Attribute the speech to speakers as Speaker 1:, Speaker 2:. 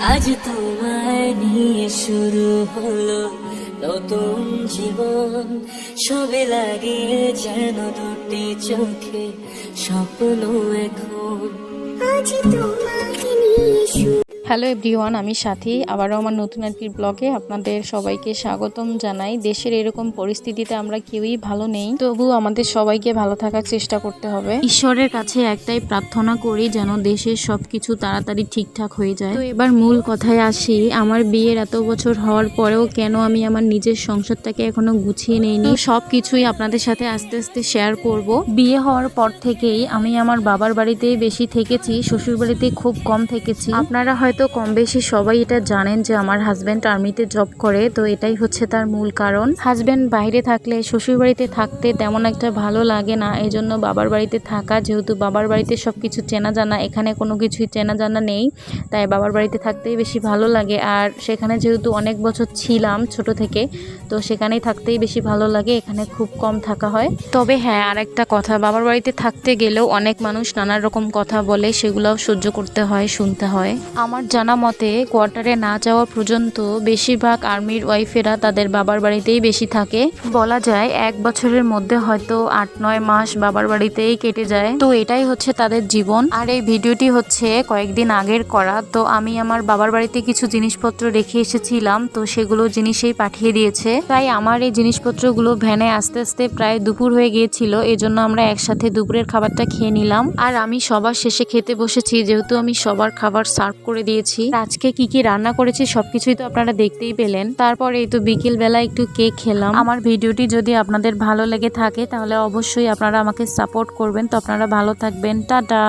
Speaker 1: আজ তোমায় নিয়ে শুরু হলো নতুন জীবন, সবে লাগে যেন দুটি চোখে স্বপ্ন এখন। আজ তোমাকে নিয়ে শুরু।
Speaker 2: হ্যালো এভরিওয়ান, আমি সাথী। আবারও আমার নতুন একটি ব্লগে আপনাদের সবাইকে স্বাগতম জানাই। দেশের এরকম পরিস্থিতিতে আমরা কেউই ভালো নেই, তবু আমাদের সবাইকে ভালো থাকার চেষ্টা করতে হবে। ঈশ্বরের কাছে একটাই প্রার্থনা করি যেন দেশের সবকিছু তাড়াতাড়ি ঠিকঠাক হয়ে যায়। তো এবার মূল কথায় আসি, আমার বিয়ের এত বছর হওয়ার পরেও কেন আমি আমার নিজের সংসারটাকে এখনো গুছিয়ে নেইনি, সবকিছুই আপনাদের সাথে আস্তে আস্তে শেয়ার করব। বিয়ে হওয়ার পর থেকেই আমি আমার বাবার বাড়িতেই বেশি থেকেছি, শ্বশুর বাড়িতে খুব কম থেকেছি। আপনারা হয়তো কম বেশি সবাই এটা জানেন যে আমার হাজব্যান্ড আর্মিতে জব করে, তো এটাই হচ্ছে তার মূল কারণ। হাজব্যান্ড বাইরে থাকলে শ্বশুর বাড়িতে থাকতে তেমন একটা ভালো লাগে না, এই জন্য বাবার বাড়িতে থাকা। যেহেতু বাবার বাড়িতে সবকিছু চেনা জানা, এখানে কোনো কিছুই চেনা জানা নেই, তাই বাবার বাড়িতে থাকতেই বেশি ভালো লাগে। আর সেখানে যেহেতু অনেক বছর ছিলাম ছোট থেকে, তো সেখানেই থাকতেই বেশি ভালো লাগে, এখানে খুব কম থাকা হয়। তবে হ্যাঁ, আর একটা কথা, বাবার বাড়িতে থাকতে গেলেও অনেক মানুষ নানা রকম কথা বলে, সেগুলোও সহ্য করতে হয়, শুনতে হয়। আমার জানা মতে কোয়ার্টারে না যাওয়া পর্যন্ত বেশিরভাগ আর্মির ওয়াইফেরা তাদের বাবার বাড়িতেই বেশি থাকে। বলা যায় 1 বছরের মধ্যে হয়তো 8-9 মাস বাবার বাড়িতেই কেটে যায়। তো এটাই হচ্ছে তাদের জীবন। আর এই ভিডিওটি হচ্ছে কয়েকদিন আগের করা। তো আমি আমার বাবার বাড়িতে কিছু জিনিসপত্র রেখে এসেছিলাম, তো সেগুলো জিনিসেই পাঠিয়ে দিয়েছে। তাই আমার এই জিনিসপত্রগুলো ভ্যানে আস্তে আস্তে প্রায় দুপুর হয়ে গিয়েছিল, এজন্য আমরা একসাথে দুপুরের খাবারটা খেয়ে নিলাম। আর আমি সবার শেষে খেতে বসেছি, যেহেতু আমি সবার খাবার সার্ভ করে দিয়েছি। আজকে কি কি রান্না করেছি সবকিছুই তো আপনারা দেখতেই পেলেন। তারপরে এই তো বিকেল বেলা একটু কেক খেলাম। আমার ভিডিওটি যদি আপনাদের ভালো লেগে থাকে তাহলে অবশ্যই আপনারা আমাকে সাপোর্ট করবেন। তো আপনারা ভালো থাকবেন, টাটা।